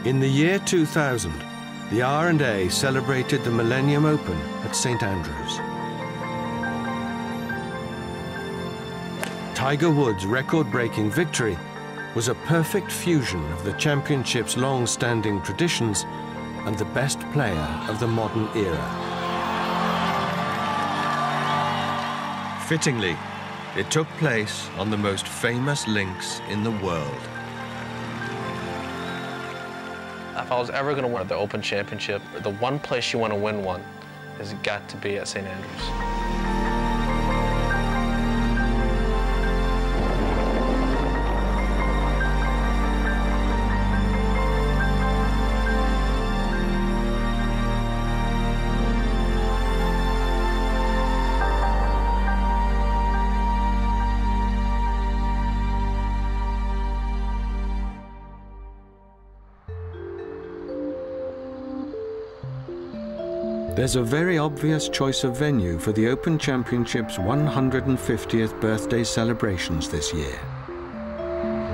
In the year 2000, the R&A celebrated the Millennium Open at St Andrews. Tiger Woods' record-breaking victory was a perfect fusion of the championship's long-standing traditions and the best player of the modern era. Fittingly, it took place on the most famous links in the world. If I was ever going to win the Open Championship, the one place you want to win one has got to be at St Andrews. There's a very obvious choice of venue for the Open Championship's 150th birthday celebrations this year.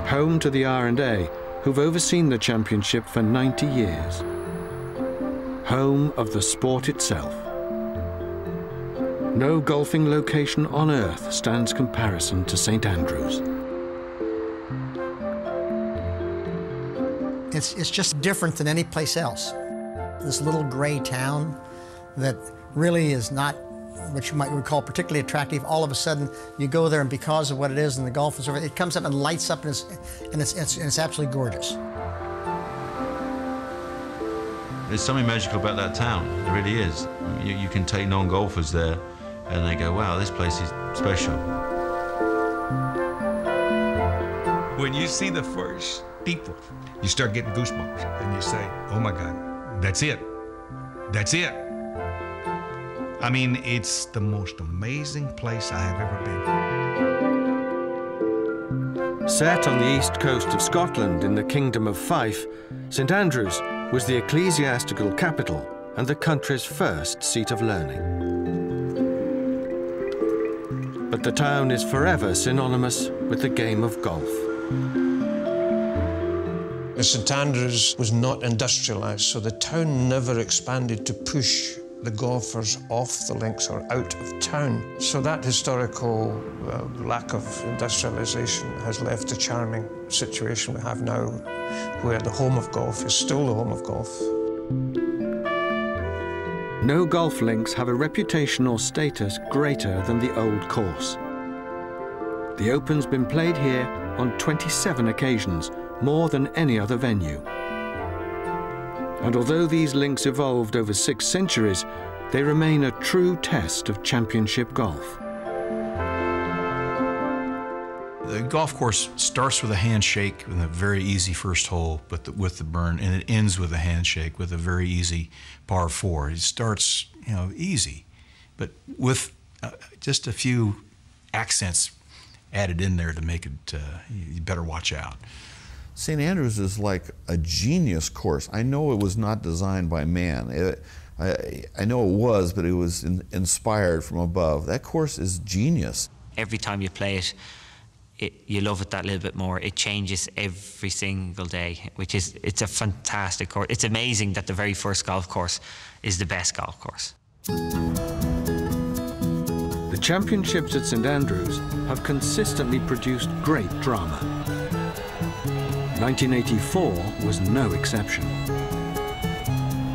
Home to the R&A, who've overseen the championship for 90 years. Home of the sport itself. No golfing location on earth stands comparison to St Andrews. It's just different than any place else. This little gray town that really is not what you might call particularly attractive. All of a sudden, you go there, and because of what it is and the golf and so forth, it comes up and lights up, and it's absolutely gorgeous. There's something magical about that town. There really is. You can take non-golfers there, and they go, wow, this place is special. When you see the first people, you start getting goosebumps, and you say, oh my God, that's it. That's it. I mean, it's the most amazing place I have ever been. Set on the east coast of Scotland in the Kingdom of Fife, St Andrews was the ecclesiastical capital and the country's first seat of learning. But the town is forever synonymous with the game of golf. St Andrews was not industrialised, so the town never expanded to push the golfers off the links or out of town. So that historical lack of industrialisation has left a charming situation we have now, where the home of golf is still the home of golf. No golf links have a reputation or status greater than the old course. The Open's been played here on 27 occasions, more than any other venue. And although these links evolved over 6 centuries, they remain a true test of championship golf. The golf course starts with a handshake with a very easy first hole with the burn, and it ends with a handshake with a very easy par 4. It starts, easy, but with just a few accents added in there to make it, you better watch out. St Andrews is like a genius course. I know it was not designed by man. I know it was, but it was inspired from above. That course is genius. Every time you play it, you love it that little bit more. It changes every single day, it's a fantastic course. It's amazing that the very first golf course is the best golf course. The championships at St Andrews have consistently produced great drama. 1984 was no exception.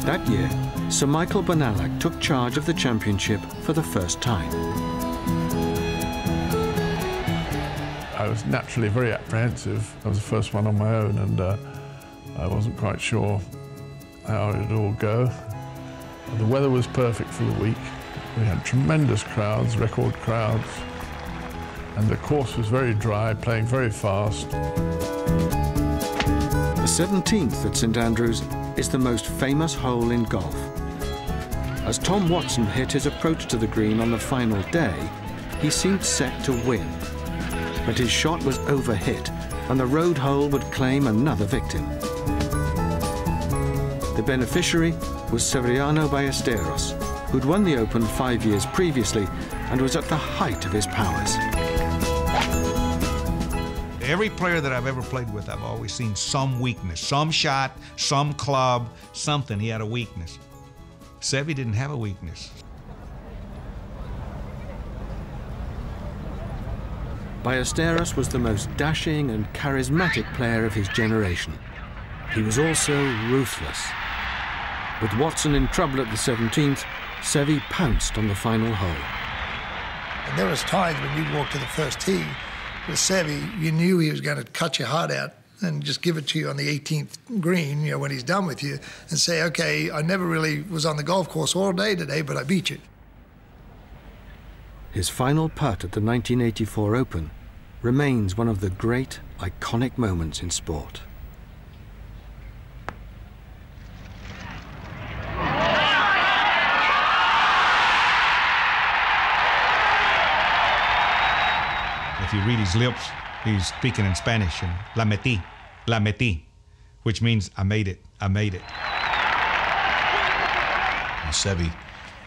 That year, Sir Michael Bonalac took charge of the championship for the first time. I was naturally very apprehensive. I was the first one on my own, and I wasn't quite sure how it would all go. The weather was perfect for the week. We had tremendous crowds, record crowds, and the course was very dry, playing very fast. The 17th at St Andrews is the most famous hole in golf. As Tom Watson hit his approach to the green on the final day, he seemed set to win. But his shot was overhit, and the road hole would claim another victim. The beneficiary was Severiano Ballesteros, who'd won the Open 5 years previously and was at the height of his powers. Every player that I've ever played with, I've always seen some weakness, some shot, some club, something. He had a weakness. Seve didn't have a weakness. Ballesteros was the most dashing and charismatic player of his generation. He was also ruthless. With Watson in trouble at the 17th, Seve pounced on the final hole. And there was times when you'd walk to the first tee with Seve, you knew he was going to cut your heart out and just give it to you on the 18th green, you know, when he's done with you, and say, okay, I never really was on the golf course all day today, but I beat you. His final putt at the 1984 Open remains one of the great, iconic moments in sport. If you read his lips, he's speaking in Spanish, and la metí, which means I made it, I made it. Seve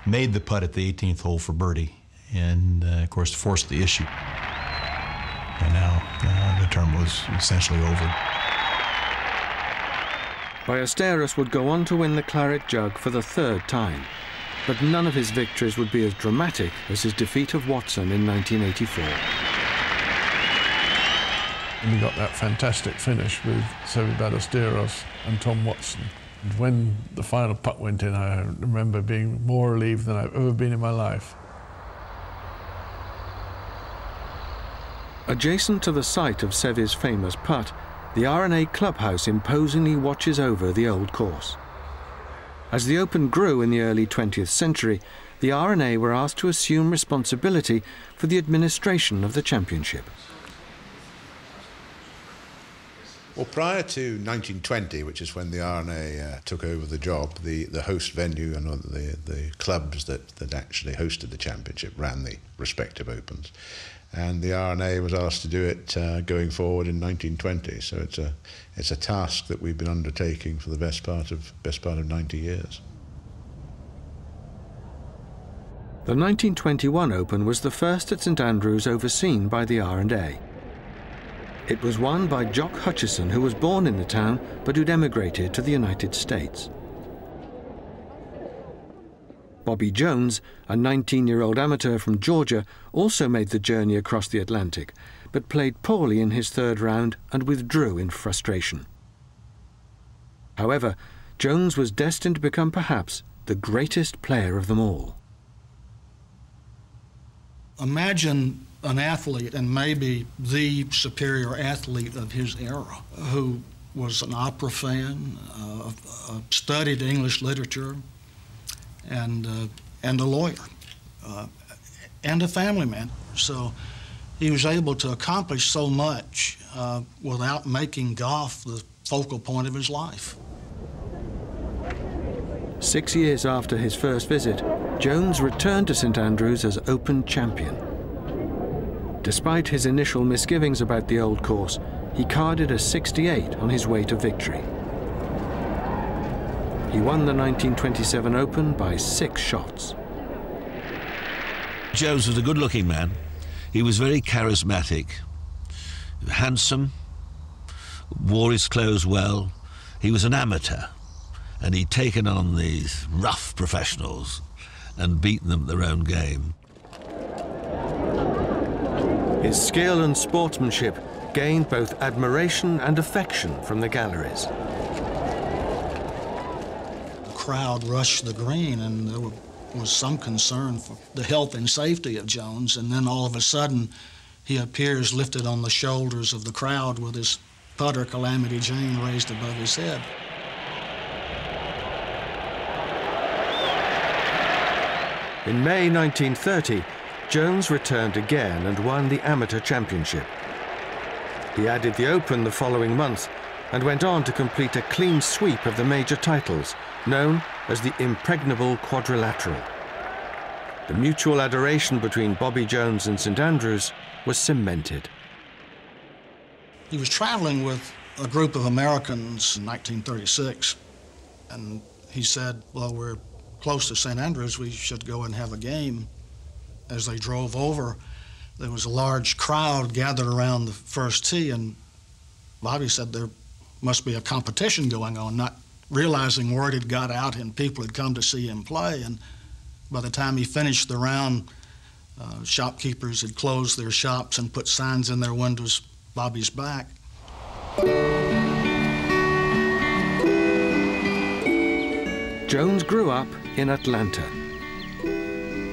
made the putt at the 18th hole for birdie, and of course forced the issue. And now the term was essentially over. Ballesteros would go on to win the Claret Jug for the 3rd time, but none of his victories would be as dramatic as his defeat of Watson in 1984. And we got that fantastic finish with Seve Ballesteros and Tom Watson. And when the final putt went in, I remember being more relieved than I've ever been in my life. Adjacent to the site of Seve's famous putt, the R&A clubhouse imposingly watches over the old course. As the Open grew in the early 20th century, the R&A were asked to assume responsibility for the administration of the championship. Well, prior to 1920, which is when the R&A took over the job, the host venue and the clubs that actually hosted the championship ran the respective Opens. And the R&A was asked to do it going forward in 1920. So it's a task that we've been undertaking for the best part of 90 years. The 1921 Open was the first at St Andrews overseen by the R&A. It was won by Jock Hutchison, who was born in the town but who'd emigrated to the United States. Bobby Jones, a 19-year-old amateur from Georgia, also made the journey across the Atlantic, but played poorly in his 3rd round and withdrew in frustration. However, Jones was destined to become perhaps the greatest player of them all. Imagine an athlete, and maybe the superior athlete of his era, who was an opera fan, studied English literature, and a lawyer, and a family man. So he was able to accomplish so much without making golf the focal point of his life. 6 years after his first visit, Jones returned to St Andrews as Open champion. Despite his initial misgivings about the old course, he carded a 68 on his way to victory. He won the 1927 Open by 6 shots. Jones was a good-looking man. He was very charismatic, handsome, wore his clothes well. He was an amateur, and he'd taken on these rough professionals and beaten them at their own game. His skill and sportsmanship gained both admiration and affection from the galleries. The crowd rushed the green, and there was some concern for the health and safety of Jones, and then all of a sudden he appears lifted on the shoulders of the crowd with his putter Calamity Jane raised above his head. In May 1930, Jones returned again and won the Amateur Championship. He added the Open the following month and went on to complete a clean sweep of the major titles, known as the Impregnable Quadrilateral. The mutual adoration between Bobby Jones and St Andrews was cemented. He was traveling with a group of Americans in 1936, and he said, well, we're close to St Andrews, we should go and have a game. As they drove over, There was a large crowd gathered around the first tee, and Bobby said there must be a competition going on, not realizing word had got out and people had come to see him play. And by the time he finished the round, shopkeepers had closed their shops and put signs in their windows, Bobby's back. Jones grew up in Atlanta.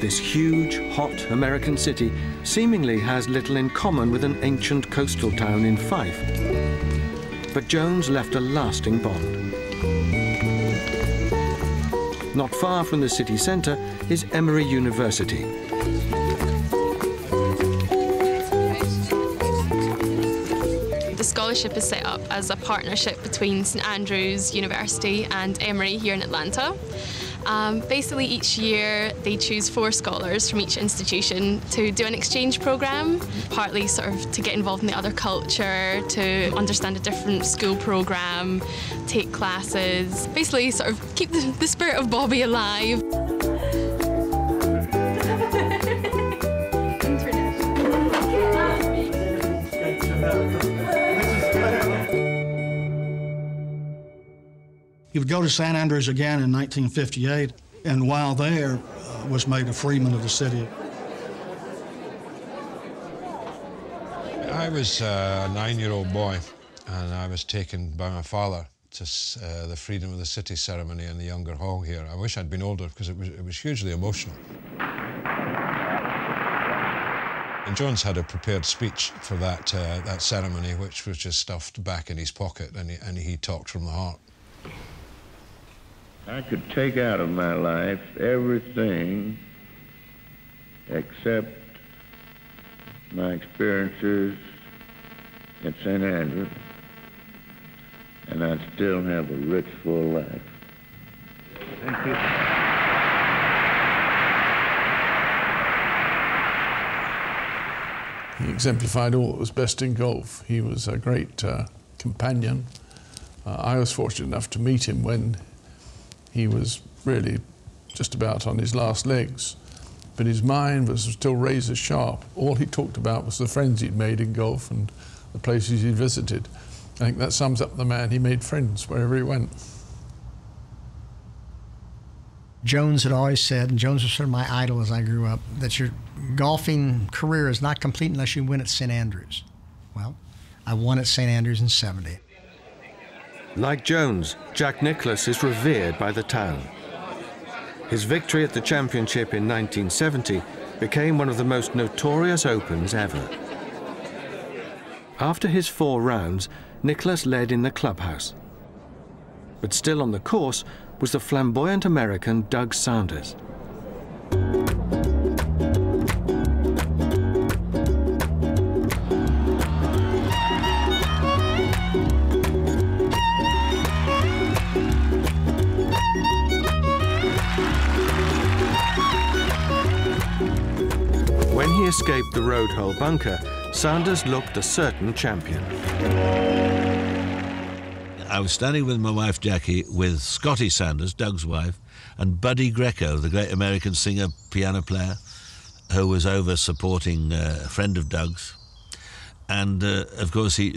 This huge, hot American city seemingly has little in common with an ancient coastal town in Fife. But Jones left a lasting bond. Not far from the city centre is Emory University. The scholarship is set up as a partnership between St Andrews University and Emory here in Atlanta. Basically, each year they choose 4 scholars from each institution to do an exchange program, partly sort of to get involved in the other culture, to understand a different school program, take classes, basically sort of keep the spirit of Bobby alive. He would go to St Andrews again in 1958, and while there, was made a freeman of the city. I was a 9-year-old boy, and I was taken by my father to the Freedom of the City ceremony in the Younger Hall here. I wish I'd been older, because it was hugely emotional. And Jones had a prepared speech for that ceremony, which was just stuffed back in his pocket, and he talked from the heart. I could take out of my life everything except my experiences at St. Andrews, and I'd still have a rich, full life. Thank you. He exemplified all that was best in golf. He was a great companion. I was fortunate enough to meet him when he was really just about on his last legs, but his mind was still razor sharp. All he talked about was the friends he'd made in golf and the places he'd visited. I think that sums up the man. He made friends wherever he went. Jones had always said, and Jones was sort of my idol as I grew up, that your golfing career is not complete unless you win at St. Andrews. Well, I won at St. Andrews in '70. Like Jones, Jack Nicklaus is revered by the town. His victory at the championship in 1970 became one of the most notorious Opens ever. After his 4 rounds, Nicklaus led in the clubhouse. But still on the course was the flamboyant American Doug Sanders. When he escaped the road hole bunker, Sanders looked a certain champion. I was standing with my wife Jackie, with Scotty Sanders, Doug's wife, and Buddy Greco, the great American singer, piano player, who was over supporting a friend of Doug's. And of course he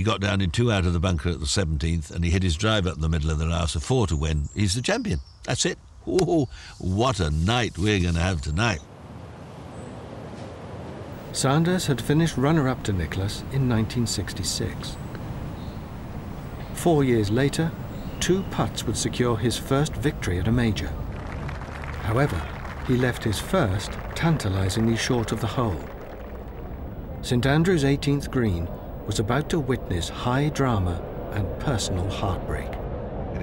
got down in 2 out of the bunker at the 17th, and he hit his drive up the middle of the rough, a 4 to win. He's the champion. That's it. Ooh, what a night we're going to have tonight. Sanders had finished runner-up to Nicklaus in 1966. 4 years later, 2 putts would secure his first victory at a major. However, he left his first tantalizingly short of the hole. St Andrews' 18th green was about to witness high drama and personal heartbreak.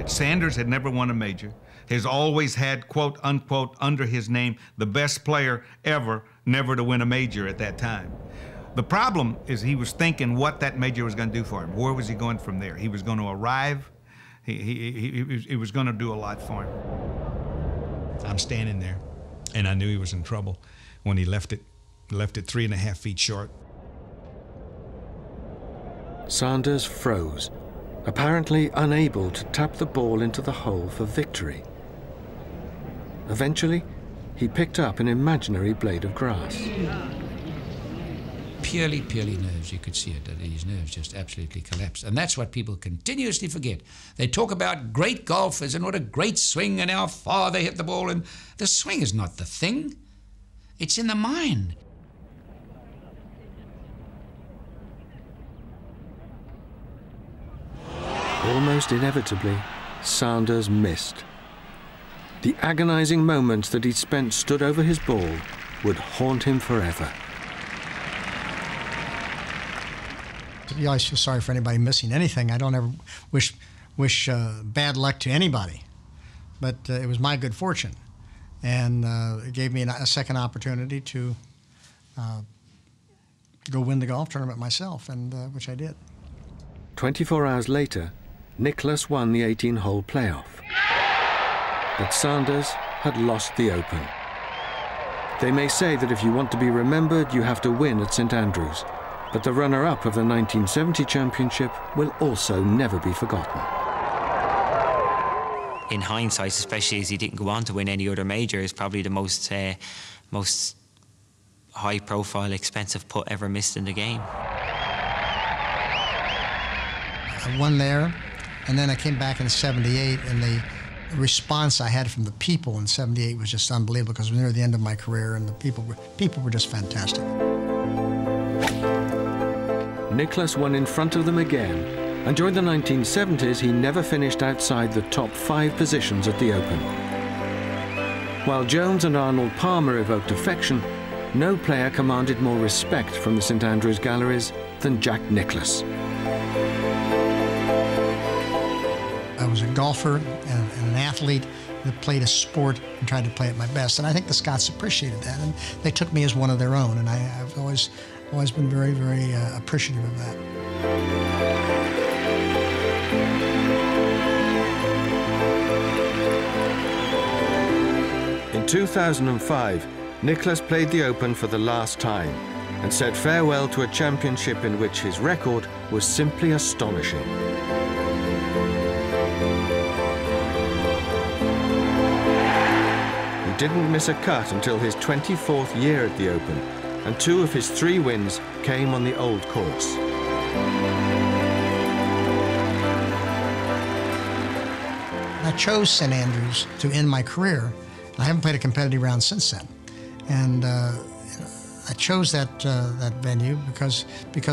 Sanders had never won a major. Has always had, quote, unquote, under his name, the best player ever never to win a major at that time. The problem is he was thinking what that major was going to do for him. Where was he going from there? He was going to arrive. He was going to do a lot for him. I'm standing there, and I knew he was in trouble when he left it 3.5 feet short. Sanders froze, apparently unable to tap the ball into the hole for victory. Eventually, he picked up an imaginary blade of grass. purely nerves. You could see it, that his nerves just absolutely collapsed. And that's what people continuously forget. They talk about great golfers and what a great swing and how far they hit the ball, and the swing is not the thing. It's in the mind. Almost inevitably, Sanders missed. The agonizing moments that he'd spent stood over his ball would haunt him forever. You always feel sorry for anybody missing anything. I don't ever wish bad luck to anybody, but it was my good fortune, and it gave me a second opportunity to go win the golf tournament myself, and which I did. 24 hours later, Nicklaus won the 18-hole playoff, but Sanders had lost the Open. They may say that if you want to be remembered, you have to win at St Andrews, but the runner-up of the 1970 championship will also never be forgotten. In hindsight, especially as he didn't go on to win any other major, is probably the most high-profile, expensive putt ever missed in the game. I won there, and then I came back in '78, and the response I had from the people in '78 was just unbelievable, because it was near the end of my career, and the people were just fantastic. Nicklaus won in front of them again, and during the 1970s he never finished outside the top 5 positions at the Open. While Jones and Arnold Palmer evoked affection, no player commanded more respect from the St Andrews galleries than Jack Nicklaus. I was a golfer and an athlete that played a sport and tried to play at my best, and I think the Scots appreciated that, and they took me as one of their own, and I've always been very, very appreciative of that. In 2005, Nicklaus played the Open for the last time and said farewell to a championship in which his record was simply astonishing. He didn't miss a cut until his 24th year at the Open, and 2 of his 3 wins came on the old course. I chose St Andrews to end my career. I haven't played a competitive round since then, and I chose that venue because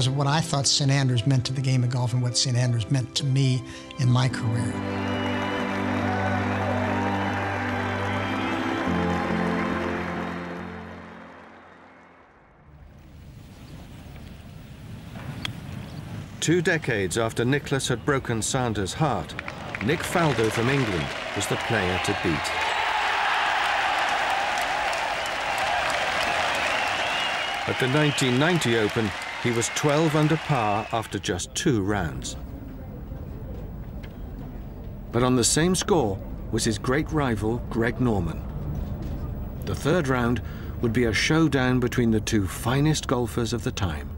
of what I thought St Andrews meant to the game of golf and what St Andrews meant to me in my career. Two decades after Nicklaus had broken Sanders' heart, Nick Faldo from England was the player to beat. At the 1990 Open, he was 12 under par after just 2 rounds. But on the same score was his great rival, Greg Norman. The 3rd round would be a showdown between the 2 finest golfers of the time.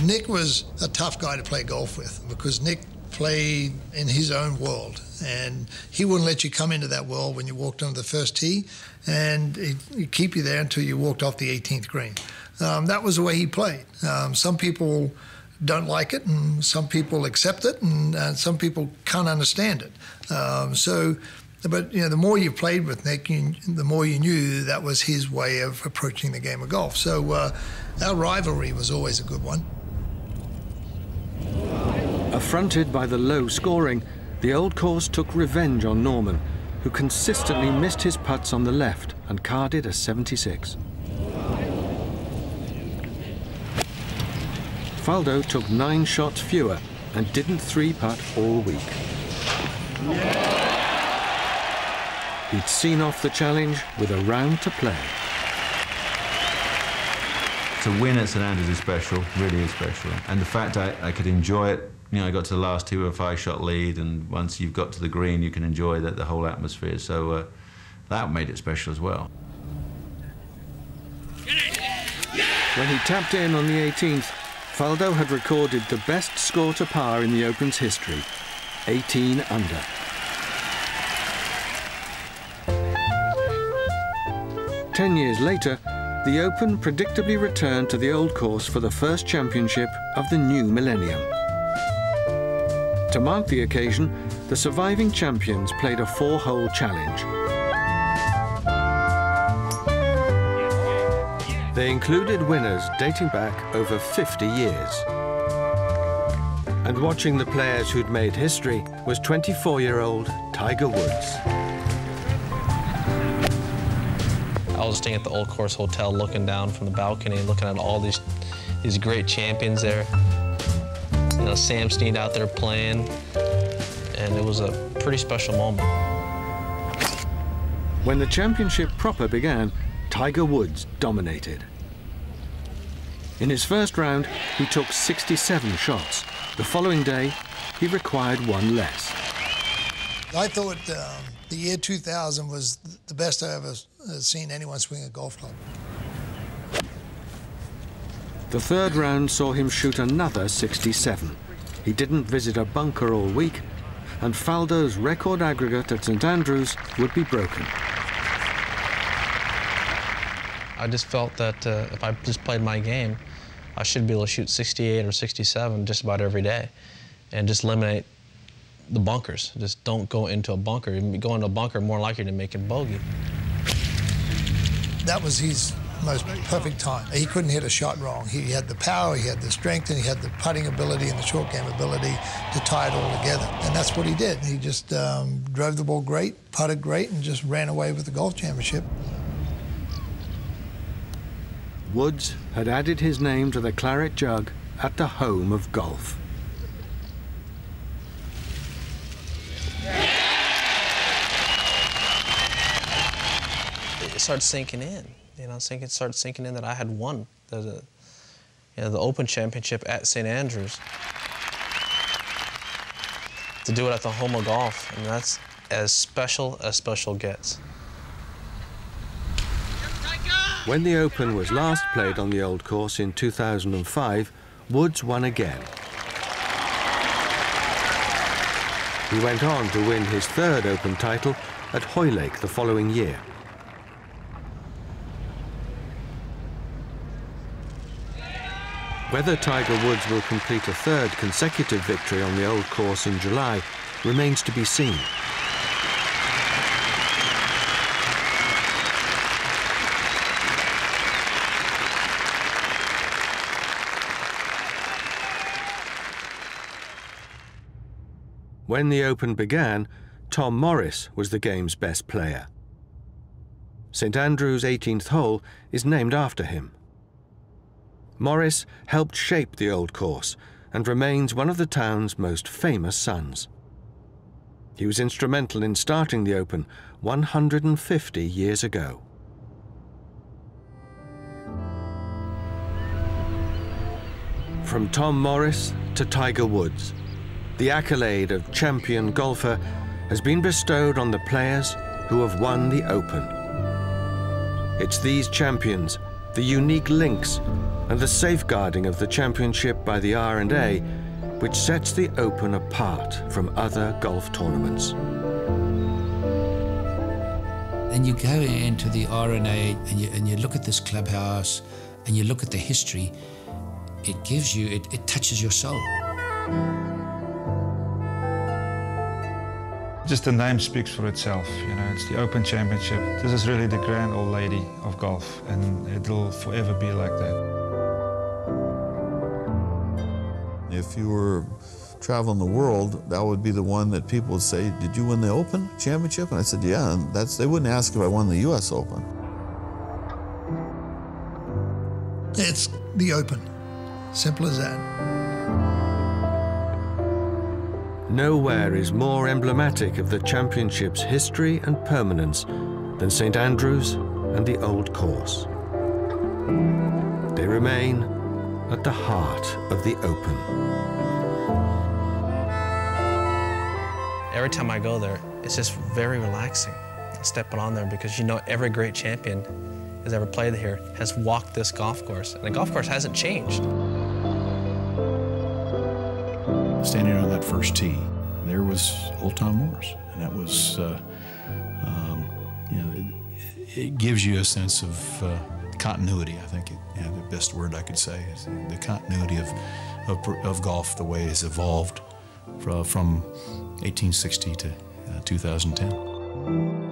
Nick was a tough guy to play golf with, because Nick played in his own world, and he wouldn't let you come into that world when you walked onto the first tee, and he'd keep you there until you walked off the 18th green. That was the way he played. Some people don't like it, and some people accept it, and some people can't understand it. But you know, the more you played with Nick, the more you knew that was his way of approaching the game of golf. So our rivalry was always a good one. Affronted by the low scoring, the old course took revenge on Norman, who consistently missed his putts on the left and carded a 76. Faldo took 9 shots fewer and didn't 3-putt all week. He'd seen off the challenge with a round to play. To win at St Andrews is special, really is special. And the fact I could enjoy it, you know, I got to the last 2 with a 5-shot lead, and once you've got to the green, you can enjoy the whole atmosphere. So that made it special as well. When he tapped in on the 18th, Faldo had recorded the best score to par in the Open's history, 18 under. "10 years later, the Open predictably returned to the old course for the first championship of the new millennium. To mark the occasion, the surviving champions played a 4-hole challenge. They included winners dating back over 50 years. And watching the players who'd made history was 24-year-old Tiger Woods. I was staying at the Old Course Hotel, looking down from the balcony, looking at all these great champions there. You know, Sam Snead out there playing, and it was a pretty special moment. When the championship proper began, Tiger Woods dominated. In his first round, he took 67 shots. The following day, he required one less. I thought the year 2000 was the best I ever seen anyone swing a golf club. The third round saw him shoot another 67. He didn't visit a bunker all week, and Faldo's record aggregate at St Andrews would be broken. I just felt that if I just played my game, I should be able to shoot 68 or 67 just about every day and just eliminate the bunkers. Just don't go into a bunker. You go into a bunker, more likely to make a bogey. That was his most perfect time. He couldn't hit a shot wrong. He had the power, he had the strength, and he had the putting ability and the short game ability to tie it all together. And that's what he did. He just drove the ball great, putted great, and just ran away with the golf championship. Woods had added his name to the claret jug at the home of golf. It started sinking in. You know, it started sinking in that I had won the Open Championship at St Andrews. To do it at the home of golf, and that's as special gets. When the Open was last played on the old course in 2005, Woods won again. He went on to win his third Open title at Hoylake the following year. Whether Tiger Woods will complete a third consecutive victory on the old course in July remains to be seen. When the Open began, Tom Morris was the game's best player. St Andrews' 18th hole is named after him. Morris helped shape the old course and remains one of the town's most famous sons. He was instrumental in starting the Open 150 years ago. From Tom Morris to Tiger Woods, the accolade of champion golfer has been bestowed on the players who have won the Open. It's these champions, the unique links, and the safeguarding of the championship by the R&A which sets the Open apart from other golf tournaments. And you go into the R&A and you look at this clubhouse and you look at the history, it gives you, it touches your soul. Just the name speaks for itself, you know, it's the Open Championship. This is really the grand old lady of golf, and it'll forever be like that. If you were traveling the world, that would be the one that people would say, did you win the Open Championship? And I said, yeah, and they wouldn't ask if I won the US Open. It's the Open, simple as that. Nowhere is more emblematic of the championship's history and permanence than St Andrews and the old course. They remain at the heart of the Open. Every time I go there, it's just very relaxing stepping on there because you know every great champion has ever played here has walked this golf course, and the golf course hasn't changed. Standing on that first tee, there was old Tom Morris, and that was, you know, it gives you a sense of continuity, I think, the best word I could say is the continuity of golf, the way it's evolved from 1860 to 2010.